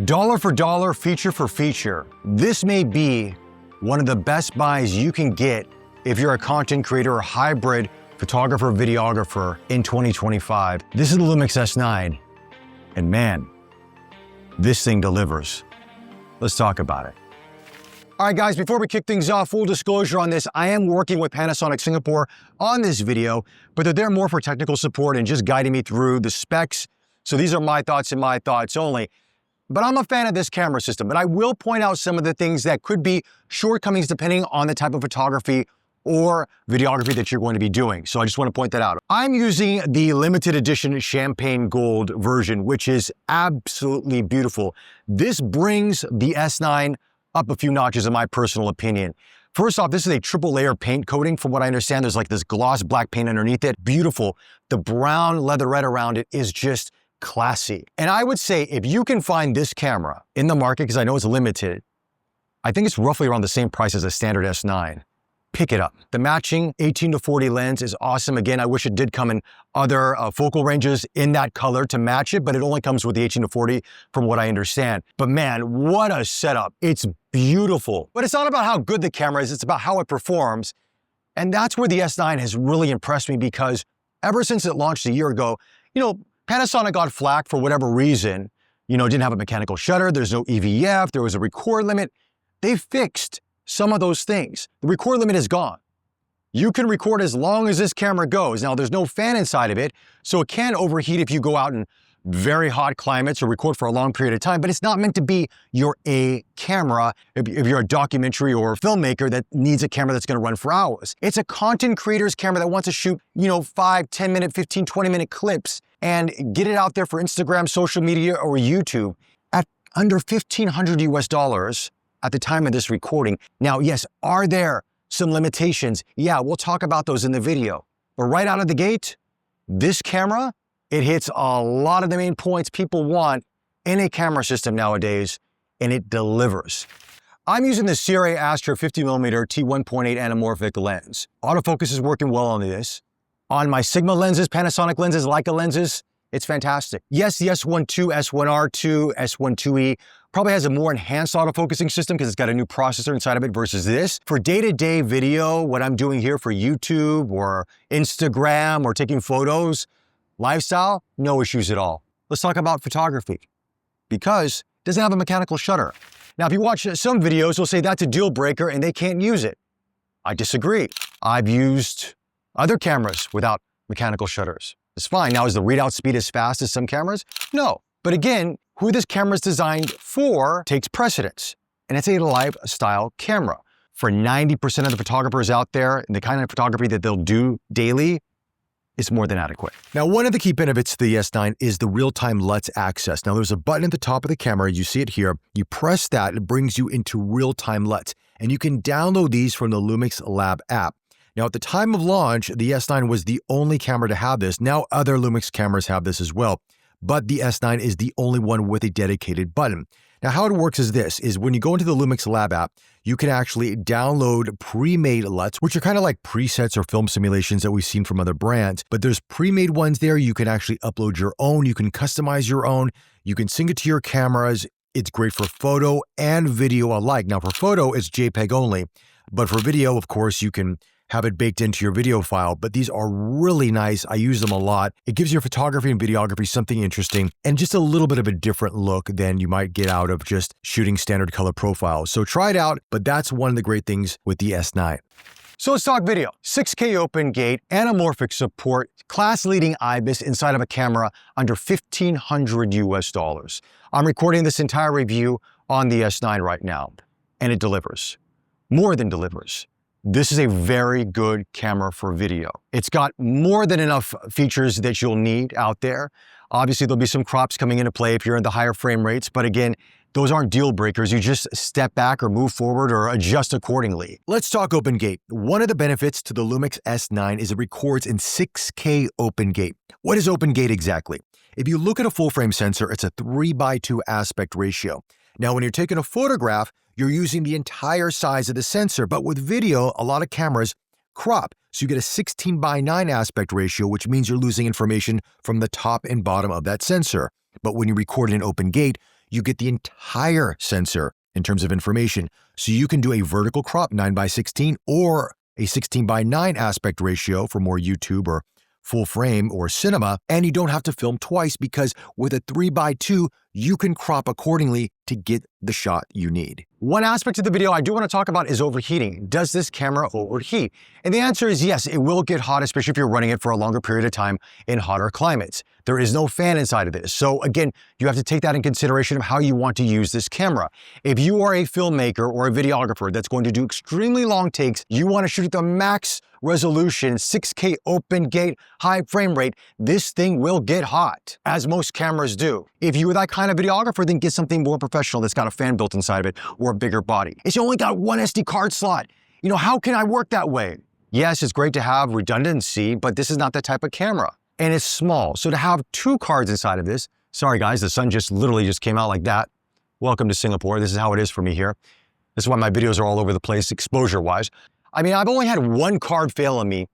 Dollar for dollar, feature for feature, this may be one of the best buys you can get if you're a content creator or hybrid photographer, videographer in 2025. This is the Lumix S9, and man, this thing delivers. Let's talk about it. All right, guys, before we kick things off, full disclosure on this, I am working with Panasonic Singapore on this video, but they're there more for technical support and just guiding me through the specs. So these are my thoughts and my thoughts only. But I'm a fan of this camera system, but I will point out some of the things that could be shortcomings depending on the type of photography or videography that you're going to be doing. So I just want to point that out. I'm using the limited edition champagne gold version, which is absolutely beautiful. This brings the S9 up a few notches in my personal opinion. First off, this is a triple layer paint coating. From what I understand, there's like this gloss black paint underneath it. Beautiful. The brown leatherette around it is just classy. And I would say if you can find this camera in the market, because I know it's limited, I think it's roughly around the same price as a standard S9. Pick it up. The matching 18-40 lens is awesome. Again, I wish it did come in other focal ranges in that color to match it, but it only comes with the 18-40 from what I understand. But man, what a setup. It's beautiful. But it's not about how good the camera is, it's about how it performs. And that's where the S9 has really impressed me, because ever since it launched a year ago, Panasonic got flack for whatever reason. Didn't have a mechanical shutter, there's no EVF, there was a record limit. They fixed some of those things. The record limit is gone. You can record as long as this camera goes. Now, there's no fan inside of it, so it can overheat if you go out in very hot climates or record for a long period of time, but it's not meant to be your A camera if you're a documentary or a filmmaker that needs a camera that's gonna run for hours. It's a content creator's camera that wants to shoot, 5, 10 minute, 15, 20 minute clips and get it out there for Instagram, social media, or YouTube at under $1,500 US at the time of this recording. Now, yes, are there some limitations? Yeah, we'll talk about those in the video. But right out of the gate, this camera, it hits a lot of the main points people want in a camera system nowadays, and it delivers. I'm using the CRA Astra 50mm t1.8 anamorphic lens. Autofocus is working well on this. On my Sigma lenses, Panasonic lenses, Leica lenses, it's fantastic. Yes, the S1 II, S1R2, S1 IIe probably has a more enhanced autofocusing system because it's got a new processor inside of it versus this. For day-to-day video, what I'm doing here for YouTube or Instagram or taking photos, lifestyle, no issues at all. Let's talk about photography, because it doesn't have a mechanical shutter. Now, if you watch some videos, they'll say that's a deal breaker and they can't use it. I disagree. I've used other cameras without mechanical shutters. It's fine. Now, is the readout speed as fast as some cameras? No. But again, who this camera is designed for takes precedence, and it's a lifestyle camera. For 90% of the photographers out there, the kind of photography that they'll do daily, it's more than adequate. Now, one of the key benefits to the S9 is the real-time LUTs access. Now, there's a button at the top of the camera. You see it here. You press that, it brings you into real-time LUTs, and you can download these from the Lumix Lab app. Now, at the time of launch, the S9 was the only camera to have this. Now, other Lumix cameras have this as well, but the S9 is the only one with a dedicated button. Now, how it works is this, is when you go into the Lumix Lab app, you can actually download pre-made LUTs, which are kind of like presets or film simulations that we've seen from other brands, but there's pre-made ones there. You can actually upload your own, you can customize your own, you can sync it to your cameras. It's great for photo and video alike. Now, for photo, it's JPEG only, but for video, of course, you can have it baked into your video file, but these are really nice. I use them a lot. It gives your photography and videography something interesting and just a little bit of a different look than you might get out of just shooting standard color profiles. So try it out, but that's one of the great things with the S9. So let's talk video. 6K open gate, anamorphic support, class-leading IBIS inside of a camera under $1,500 US. I'm recording this entire review on the S9 right now, and it delivers. More than delivers. This is a very good camera for video. It's got more than enough features that you'll need out there. Obviously, there'll be some crops coming into play if you're in the higher frame rates, but again, those aren't deal breakers. You just step back or move forward or adjust accordingly. Let's talk open gate. One of the benefits to the Lumix S9 is it records in 6K open gate. What is open gate exactly? If you look at a full frame sensor, it's a 3:2 aspect ratio. Now, when you're taking a photograph, you're using the entire size of the sensor, but with video, a lot of cameras crop. So you get a 16:9 aspect ratio, which means you're losing information from the top and bottom of that sensor. But when you record in an open gate, you get the entire sensor in terms of information. So you can do a vertical crop 9:16 or a 16:9 aspect ratio for more YouTube or full frame or cinema, and you don't have to film twice because with a 3:2, you can crop accordingly to get the shot you need. One aspect of the video I do want to talk about is overheating. Does this camera overheat? And the answer is yes, it will get hot, especially if you're running it for a longer period of time in hotter climates. There is no fan inside of this. So again, you have to take that in consideration of how you want to use this camera. If you are a filmmaker or a videographer that's going to do extremely long takes, you want to shoot at the max resolution, 6K open gate, high frame rate, this thing will get hot, as most cameras do. If you are that kind of videographer, then get something more professional that's got a fan built inside of it or a bigger body. It's only got one SD card slot. You know, how can I work that way? Yes, it's great to have redundancy, but this is not that type of camera. And it's small. So to have two cards inside of this, sorry guys, the sun literally just came out like that. Welcome to Singapore. This is how it is for me here. This is why my videos are all over the place, exposure-wise. I mean, I've only had one card fail on me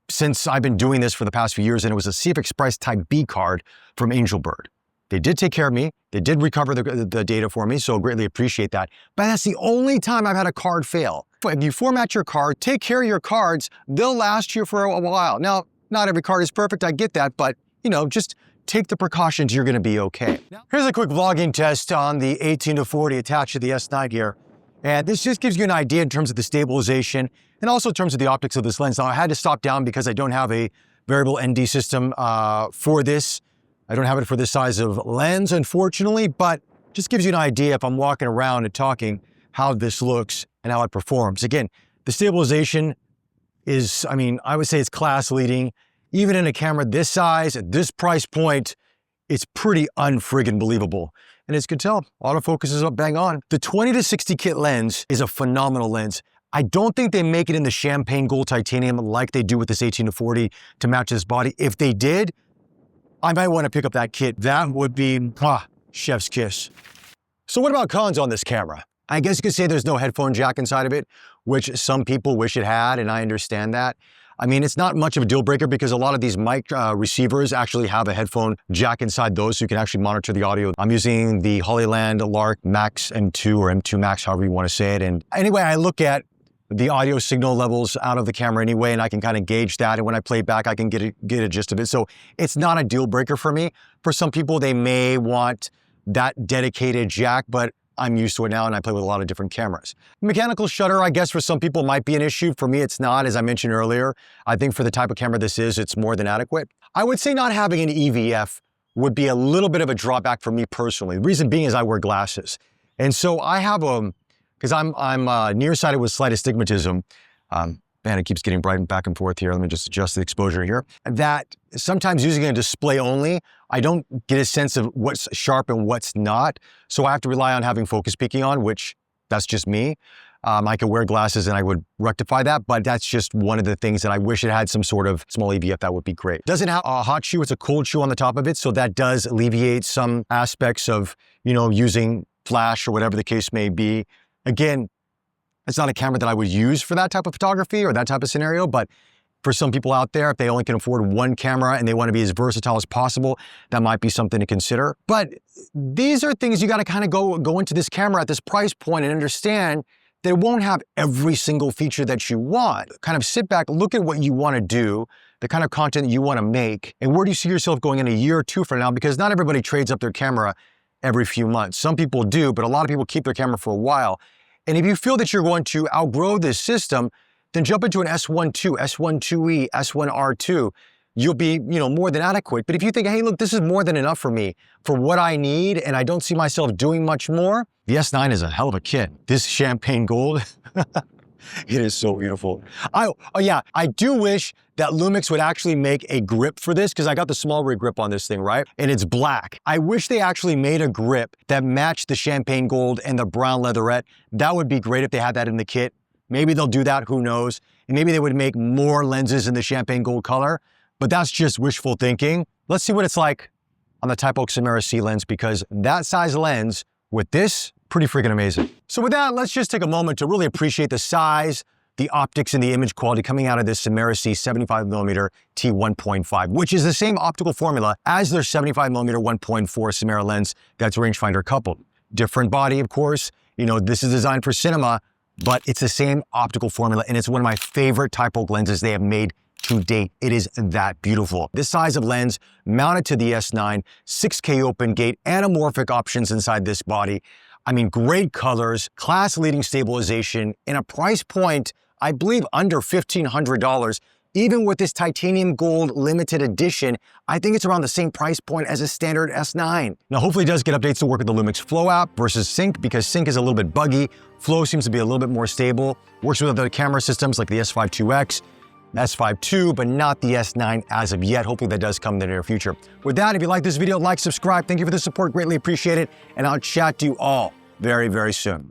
since I've been doing this for the past few years, and it was a CF Express Type B card from Angelbird. They did take care of me. They did recover the data for me, so greatly appreciate that. But that's the only time I've had a card fail. If you format your card, take care of your cards, they'll last you for a while. Now, not every card is perfect, I get that, but you know, just take the precautions, you're gonna be okay. Here's a quick vlogging test on the 18-40 attached to the S9 here. And this just gives you an idea in terms of the stabilization and also in terms of the optics of this lens. Now, I had to stop down because I don't have a variable ND system for this. I don't have it for this size of lens, unfortunately, but just gives you an idea if I'm walking around and talking how this looks and how it performs. Again, the stabilization is, I mean, I would say it's class leading. Even in a camera this size, at this price point, it's pretty unfriggin' believable. And as you can tell, autofocus is up bang on. The 20-60 kit lens is a phenomenal lens. I don't think they make it in the champagne gold titanium like they do with this 18-40 to match this body. If they did, I might want to pick up that kit. That would be, chef's kiss. So what about cons on this camera? I guess you could say there's no headphone jack inside of it, which some people wish it had, and I understand that. I mean, it's not much of a deal breaker because a lot of these mic receivers actually have a headphone jack inside those so you can actually monitor the audio. I'm using the Hollyland Lark Max M2 or M2 Max, however you want to say it. And anyway, I look at the audio signal levels out of the camera anyway, and I can kind of gauge that. And when I play back, I can get a gist of it. So it's not a deal breaker for me. For some people, they may want that dedicated jack, but I'm used to it now and I play with a lot of different cameras. Mechanical shutter, I guess for some people might be an issue. For me, it's not, as I mentioned earlier. I think for the type of camera this is, it's more than adequate. I would say not having an EVF would be a little bit of a drawback for me personally. The reason being is I wear glasses. And so I have because I'm nearsighted with slight astigmatism. Man, it keeps getting bright and back and forth here. Let me just adjust the exposure here. That sometimes using a display only, I don't get a sense of what's sharp and what's not. So I have to rely on having focus peaking on, which that's just me. I could wear glasses and I would rectify that, but that's just one of the things that I wish it had some sort of small EVF. That would be great. Doesn't have a hot shoe, it's a cold shoe on the top of it. So that does alleviate some aspects of, you know, using flash or whatever the case may be. Again, it's not a camera that I would use for that type of photography or that type of scenario, but for some people out there, if they only can afford one camera and they want to be as versatile as possible, that might be something to consider. But these are things you got to kind of go into this camera at this price point and understand that it won't have every single feature that you want. Kind of sit back, look at what you want to do, the kind of content that you want to make, and where do you see yourself going in a year or two from now? Because not everybody trades up their camera every few months. Some people do, but a lot of people keep their camera for a while. And if you feel that you're going to outgrow this system, then jump into an S1 II, S1 IIe, S1 R2. You'll be, you know, more than adequate. But if you think, hey, look, this is more than enough for me, for what I need, and I don't see myself doing much more, the S9 is a hell of a kit. This champagne gold, it is so beautiful. Oh yeah, I do wish that Lumix would actually make a grip for this, because I got the small rig grip on this thing, right? And it's black. I wish they actually made a grip that matched the champagne gold and the brown leatherette. That would be great if they had that in the kit. Maybe they'll do that, who knows? And maybe they would make more lenses in the champagne gold color, but that's just wishful thinking. Let's see what it's like on the Type Oak Samara C lens, because that size lens with this, pretty freaking amazing. So with that, let's just take a moment to really appreciate the size, the optics and the image quality coming out of this Samara-C 75mm t1.5, which is the same optical formula as their 75mm 1.4 Samara lens that's rangefinder coupled. Different body, of course. You know, this is designed for cinema, but it's the same optical formula, and it's one of my favorite type of lenses they have made to date. It is that beautiful. This size of lens mounted to the S9, 6K open gate, anamorphic options inside this body. I mean, great colors, class-leading stabilization, and a price point, I believe, under $1,500. Even with this titanium gold limited edition, I think it's around the same price point as a standard S9. Now, hopefully it does get updates to work with the Lumix Flow app versus Sync, because Sync is a little bit buggy. Flow seems to be a little bit more stable. Works with other camera systems like the S5 IIX, S5 II, but not the S9 as of yet. Hopefully that does come in the near future. With that, if you like this video, like, subscribe. Thank you for the support. Greatly appreciate it. And I'll chat to you all very, very soon.